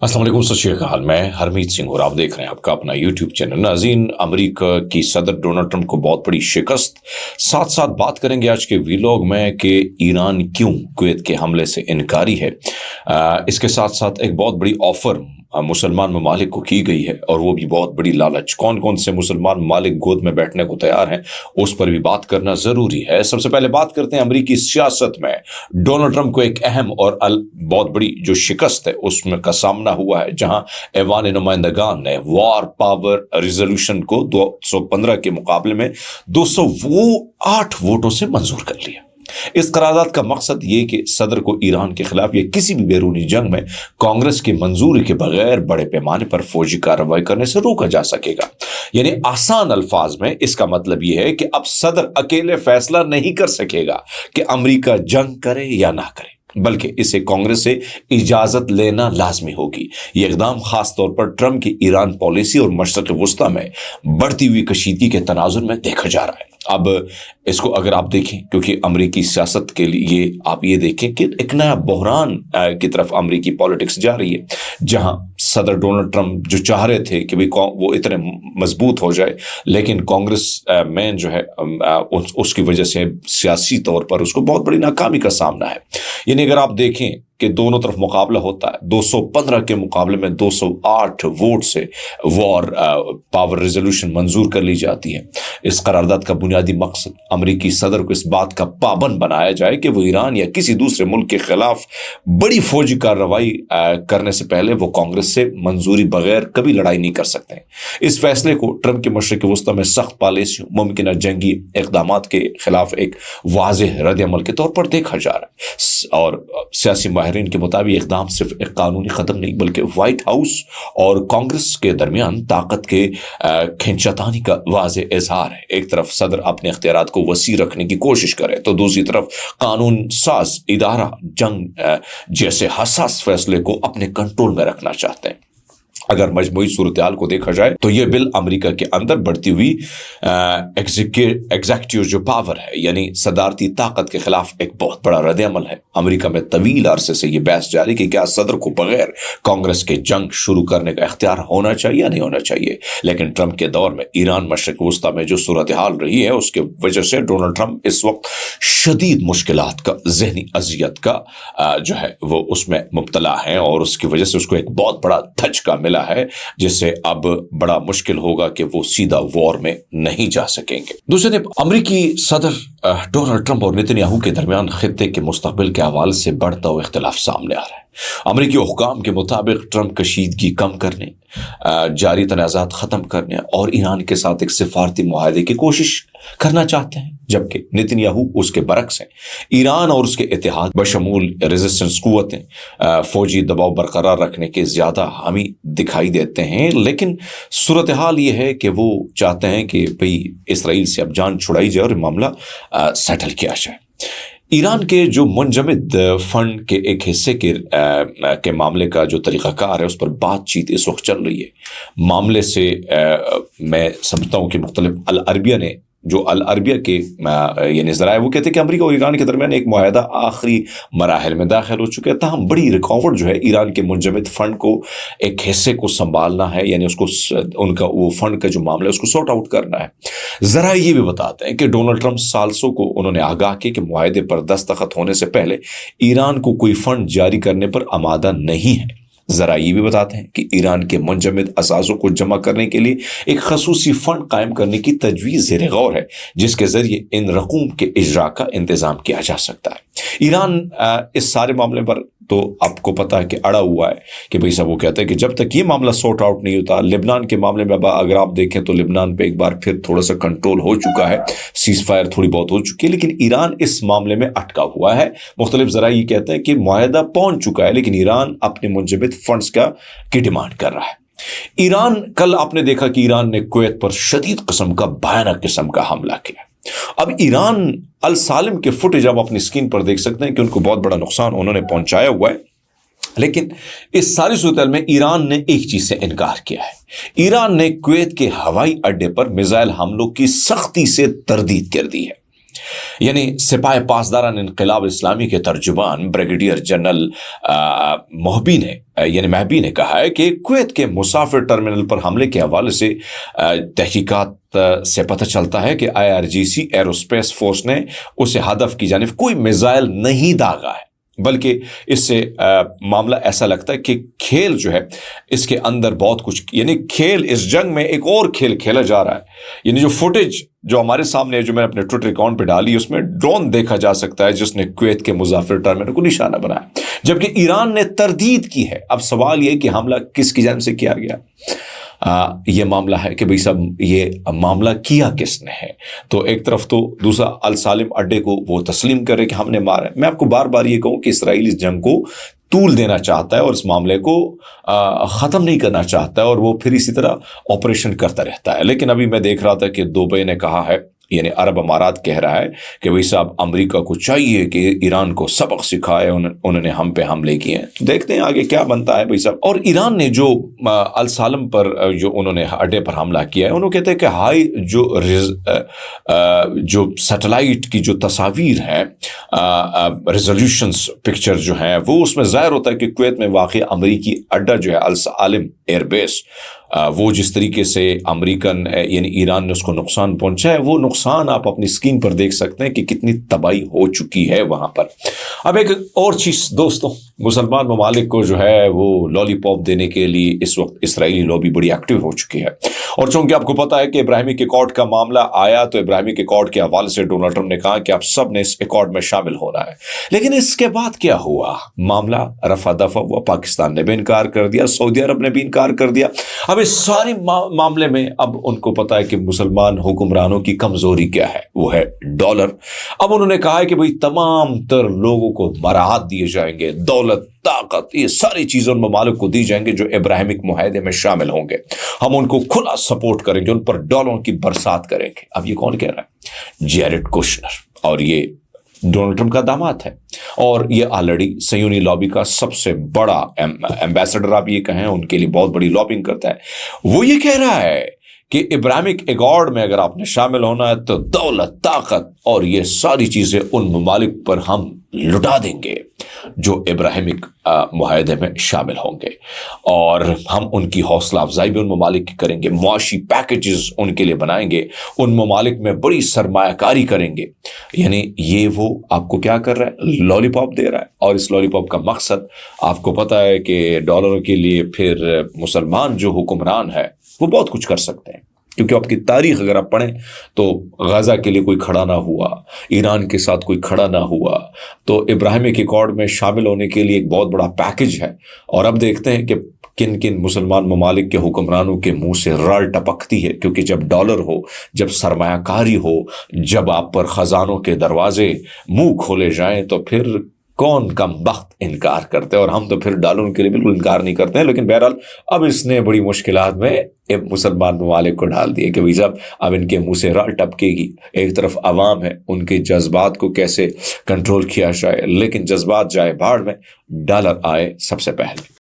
अस्सलाम वालेकुम, सत श्री अकाल। मैं हरमीत सिंह और आप देख रहे हैं आपका अपना यूट्यूब चैनल। नाज़रीन, अमेरिका की सदर डोनाल्ड ट्रंप को बहुत बड़ी शिकस्त। साथ साथ बात करेंगे आज के वीलॉग में कि ईरान क्यों कुवैत के हमले से इनकारी है। इसके साथ साथ एक बहुत बड़ी ऑफर मुसलमान ममालिक को की गई है, और वो भी बहुत बड़ी लालच। कौन कौन से मुसलमान ममालिक गोद में बैठने को तैयार हैं, उस पर भी बात करना ज़रूरी है। सबसे पहले बात करते हैं अमेरिकी सियासत में डोनाल्ड ट्रंप को एक अहम और बहुत बड़ी जो शिकस्त है उसमें का सामना हुआ है, जहां ऐवान नुमाइंदगान ने वॉर पावर रेजोल्यूशन को 215 के मुकाबले में 208 वोटों से मंजूर कर लिया। इस करारदाद का मकसद ये कि सदर को ईरान के खिलाफ या किसी भी बैरूनी जंग में कांग्रेस की मंजूरी के बगैर बड़े पैमाने पर फौजी कार्रवाई करने से रोका जा सकेगा। यानी आसान अल्फाज में इसका मतलब ये है कि अब सदर अकेले फैसला नहीं कर सकेगा कि अमेरिका जंग करे या ना करे, बल्कि इसे कांग्रेस से इजाजत लेना लाजमी होगी। ये इकदाम खास तौर पर ट्रंप की ईरान पॉलिसी और मशरक़ वुस्ता में बढ़ती हुई कशीदगी के तनाजुर में देखा जा रहा है। अब इसको अगर आप देखें, क्योंकि अमेरिकी सियासत के लिए आप ये देखें कि एक नया बहरान की तरफ अमेरिकी पॉलिटिक्स जा रही है, जहां सदर डोनाल्ड ट्रंप जो चाह रहे थे कि भाई वो इतने मजबूत हो जाए, लेकिन कांग्रेस में जो है उसकी वजह से सियासी तौर पर उसको बहुत बड़ी नाकामी का सामना है। यानी अगर आप देखें कि दोनों तरफ मुकाबला होता है, 215 के मुकाबले में 208 वोट से वॉर पावर रेजोल्यूशन मंजूर कर ली जाती है। इस करारदाद का बुनियादी मकसद अमेरिकी सदर को इस बात का पाबंद बनाया जाए कि वो ईरान या किसी दूसरे मुल्क के खिलाफ बड़ी फौजी कार्रवाई करने से पहले वो कांग्रेस से मंजूरी बगैर कभी लड़ाई नहीं कर सकते। इस फैसले को ट्रंप के मशरिक़ वुस्ता में सख्त पॉलिसियों, मुमकिन जंगी इक़दामात के खिलाफ एक वाज़ेह रद्द-ए-अमल के तौर पर देखा जा रहा है। और सियासी माहिरीन के मुताबिक इक़दाम सिर्फ एक कानूनी कदम नहीं, बल्कि व्हाइट हाउस और कांग्रेस के दरमियान ताकत के खींचातानी का वाज़ेह इज़हार है। एक तरफ सदर अपने इख्तियारात को वसी रखने की कोशिश करे, तो दूसरी तरफ कानून साज इदारा जंग जैसे हसास फैसले को अपने कंट्रोल में रखना चाहते हैं। अगर मजमूई सूरत हाल को देखा जाए तो यह बिल अमेरिका के अंदर बढ़ती हुई एग्जीक्यूटिव जो पावर है, यानी सदारती ताकत के खिलाफ एक बहुत बड़ा रद्द-ए-अमल है। अमेरिका में तवील अरसे से यह बहस जारी कि क्या सदर को बगैर कांग्रेस के जंग शुरू करने का इख्तियार होना चाहिए या नहीं होना चाहिए। लेकिन ट्रंप के दौर में ईरान मशरिक़ वुस्ता में जो सूरत हाल रही है, उसके वजह से डोनाल्ड ट्रंप इस वक्त शदीद मुश्किलात का, जहनी अजियत का जो है वो उसमें मुब्तला है, और उसकी वजह से उसको एक बहुत बड़ा धचका मिला है, जिससे अब बड़ा मुश्किल होगा कि वो सीधा वॉर में नहीं जा सकेंगे। दूसरी तरफ अमेरिकी सदर डोनाल्ड ट्रंप और नेतन्याहू के दरमियान खित्ते के मुस्तकबिल के हवाले से बढ़ता हुआ इख्तिलाफ सामने आ रहा है। अमेरिकी हुक्काम के मुताबिक ट्रंप कशीदगी कम करने, जारी तनाज़ात ख़त्म करने और ईरान के साथ एक सिफारती मुआहदे की कोशिश करना चाहते हैं, जबकि नेतन्याहू उसके बरक्स हैं। ईरान और उसके इत्तेहाद बशमूल रेजिस्टेंस कुव्वतें फौजी दबाव बरकरार रखने के ज़्यादा हामी दिखाई देते हैं, लेकिन सूरत हाल ये है कि वो चाहते हैं कि भाई इसराइल से अब जान छुड़ाई जाए और मामला सेटल किया जाए। ईरान के जो मुंजमद फंड के एक हिस्से के मामले का जो तरीक़ाकार है, उस पर बातचीत इस वक्त चल रही है। मामले से मैं समझता हूँ कि मुख्तलिफ अल अरबिया ने, जो अल अरबिया के यानी ज़राए, वो कहते हैं कि अमेरिका और ईरान के दरमियान एक मुआहदा आखिरी मराहल में दाखिल हो चुका है। ताहम बड़ी रुकावट जो है ईरान के मुंजमद फंड को, एक हिस्से को संभालना है, यानी उसको उनका वो फंड का जो मामला है उसको सॉर्ट आउट करना है। ज़रा ये भी बताते हैं कि डोनाल्ड ट्रंप साल्सों को उन्होंने आगाह किया कि मुआहदे पर दस्तखत होने से पहले ईरान को कोई फंड जारी करने पर आमादा नहीं है। ज़रा ये भी बताते हैं कि ईरान के मुंजमद असासों को जमा करने के लिए एक खसूसी फंड कायम करने की तजवीज़ ज़ेर गौर है, जिसके ज़रिए इन रकूम के इजरा का इंतज़ाम किया जा सकता है। ईरान इस सारे मामले पर तो आपको पता है कि अड़ा हुआ है कि भाई सब वो कहते हैं कि जब तक ये मामला सॉर्ट आउट नहीं होता। लिबनान के मामले में अगर आप देखें तो लिबनान पे एक बार फिर थोड़ा सा कंट्रोल हो चुका है, सीज फायर थोड़ी बहुत हो चुकी है, लेकिन ईरान इस मामले में अटका हुआ है। मुख्तलिफ ज़रा ये कहते हैं कि मुआहदा पहुंच चुका है, लेकिन ईरान अपने मुंजमद फंड्स की डिमांड कर रहा है। ईरान, कल आपने देखा कि ईरान ने कुवैत पर शदीद किस्म का, भयानक किस्म का हमला किया। अब ईरान अल सालिम के फुटेज आप अपनी स्क्रीन पर देख सकते हैं कि उनको बहुत बड़ा नुकसान उन्होंने पहुंचाया हुआ है, लेकिन इस सारी सूरत में ईरान ने एक चीज से इनकार किया है। ईरान ने कुवैत के हवाई अड्डे पर मिसाइल हमलों की सख्ती से तरदीद कर दी है। یعنی سپاہ پاسداران انقلاب اسلامی کے ترجمان بریگیڈیئر جنرل مہبی نے کہا ہے کہ کویت کے مسافر ٹرمینل پر حملے کے حوالے سے تحقیقات سے پتہ چلتا ہے کہ IRGC ایروسپیس فورس نے اسے ہدف کی جانب کوئی میزائل نہیں داغا ہے، بلکہ اس سے معاملہ ایسا لگتا ہے کہ کھیل جو ہے اس کے اندر بہت کچھ، یعنی کھیل اس جنگ میں ایک اور کھیل کھیلا جا رہا ہے۔ یعنی جو فوٹیج جو ہمارے سامنے ہے، جو میں نے اپنے ٹویٹر اکاؤنٹ پہ ڈالی، اس میں ڈرون دیکھا جا سکتا ہے جس نے کویت کے مسافر ٹرمینل کو نشانہ بنایا، جبکہ ایران نے تردید کی ہے۔ اب سوال یہ کہ حملہ کس کی جانب سے کیا گیا؟ یہ معاملہ ہے کہ بھئی صاحب یہ معاملہ کیا کس نے ہے؟ تو ایک طرف تو دوسرا السالم اڈے کو وہ تسلیم کرے کہ ہم نے مارا ہے۔ میں آپ کو بار بار یہ کہوں کہ اسرائیل اس جنگ کو طول دینا چاہتا ہے اور اس معاملے کو ختم نہیں کرنا چاہتا ہے، اور وہ پھر اسی طرح آپریشن کرتا رہتا ہے۔ لیکن ابھی میں دیکھ رہا تھا کہ دبئی نے کہا ہے، یعنی عرب امارات کہہ رہا ہے کہ بھئی صاحب امریکہ کو چاہیے کہ ایران کو سبق سکھائے، انہوں نے ہم پہ حملے کیے ہیں۔ دیکھتے ہیں آگے کیا بنتا ہے بھئی صاحب۔ اور ایران نے جو السالم پر جو انہوں نے اڈے پر حملہ کیا ہے، انہوں کہتے ہیں کہ جو سیٹلائٹ کی جو تصاویر ہیں، ریزولوشنز پکچر جو ہیں، وہ اس میں ظاہر ہوتا ہے کہ کویت میں واقع امریکی اڈا جو ہے السالم ایئر بیس، وہ جس طریقے سے امریکن یعنی ایران نے اس کو نقصان پہنچا ہے، وہ نقصان آپ اپنی اسکرین پر دیکھ سکتے ہیں کہ کتنی تباہی ہو چکی ہے وہاں پر۔ اب ایک اور چیز دوستوں، مسلمان ممالک کو جو ہے وہ لالی پاپ دینے کے لیے اس وقت اسرائیلی لابی بڑی ایکٹیو ہو چکی ہے، اور چونکہ آپ کو پتہ ہے کہ ابراہیمی ایکارڈ کا معاملہ آیا تو ابراہیمی ایکارڈ کے حوالے سے ڈونلڈ ٹرمپ نے کہا کہ آپ سب نے اس ایکارڈ میں شامل ہونا ہے۔ لیکن اس کے بعد کیا ہوا؟ معاملہ رفع دفع ہوا، پاکستان نے بھی انکار کر دیا، سعودی عرب نے بھی انکار کر دیا۔ اب اس سارے معاملے میں اب ان کو پتا ہے کہ مسلمان حکمرانوں کی کمزوری کیا ہے، وہ ہے ڈالر۔ اب انہوں نے کہا ہے کہ بھئی تمام تر لوگوں کو مراعات دیے جائیں گے، دولت، طاقت، یہ ساری چیزیں ان ممالک کو دی جائیں گے جو ابراہیمک معاہدے میں شامل ہوں گے، ہم ان کو کھلا سپورٹ کریں گے، ان پر ڈالروں کی برسات کریں گے۔ اب یہ کون کہہ رہا ہے؟ جیرڈ کوشنر، اور یہ ڈونلڈ ٹرمپ کا داماد ہے، اور یہ آلریڈی صہیونی لابی کا سب سے بڑا ایمبیسڈر آپ یہ کہیں، ان کے لیے بہت بڑی لابنگ کرتا ہے۔ وہ یہ کہہ رہا ہے کہ ابراہیمک ایکارڈ میں اگر آپ نے شامل ہونا ہے تو دولت، طاقت اور یہ ساری چیزیں ان ممالک پر ہم لٹا دیں گے جو ابراہیمک معاہدے میں شامل ہوں گے، اور ہم ان کی حوصلہ افزائی بھی ان ممالک کی کریں گے، معاشی پیکیجز ان کے لیے بنائیں گے، ان ممالک میں بڑی سرمایہ کاری کریں گے۔ یعنی یہ وہ آپ کو کیا کر رہا ہے؟ لالی پاپ دے رہا ہے، اور اس لالی پاپ کا مقصد آپ کو پتہ ہے کہ ڈالروں کے لیے پھر مسلمان جو حکمران ہے وہ بہت کچھ کر سکتے ہیں، کیونکہ آپ کی تاریخ اگر آپ پڑھیں تو غزہ کے لیے کوئی کھڑا نہ ہوا، ایران کے ساتھ کوئی کھڑا نہ ہوا، تو ابراہیمک ایکارڈ میں شامل ہونے کے لیے ایک بہت بڑا پیکج ہے۔ اور اب دیکھتے ہیں کہ کن کن مسلمان ممالک کے حکمرانوں کے منہ سے رال ٹپکتی ہے، کیونکہ جب ڈالر ہو، جب سرمایہ کاری ہو، جب آپ پر خزانوں کے دروازے منہ کھولے جائیں، تو پھر کون کم بخت انکار کرتے ہیں، اور ہم تو پھر ڈالروں کے لیے بالکل انکار نہیں کرتے ہیں۔ لیکن بہرحال اب اس نے بڑی مشکلات میں مسلمان ممالک کو ڈال دیے کہ بھئی صاحب اب ان کے منہ سے رال ٹپکے گی۔ ایک طرف عوام ہے، ان کے جذبات کو کیسے کنٹرول کیا جائے، لیکن جذبات جائے بھاڑ میں، ڈالر آئے سب سے پہلے۔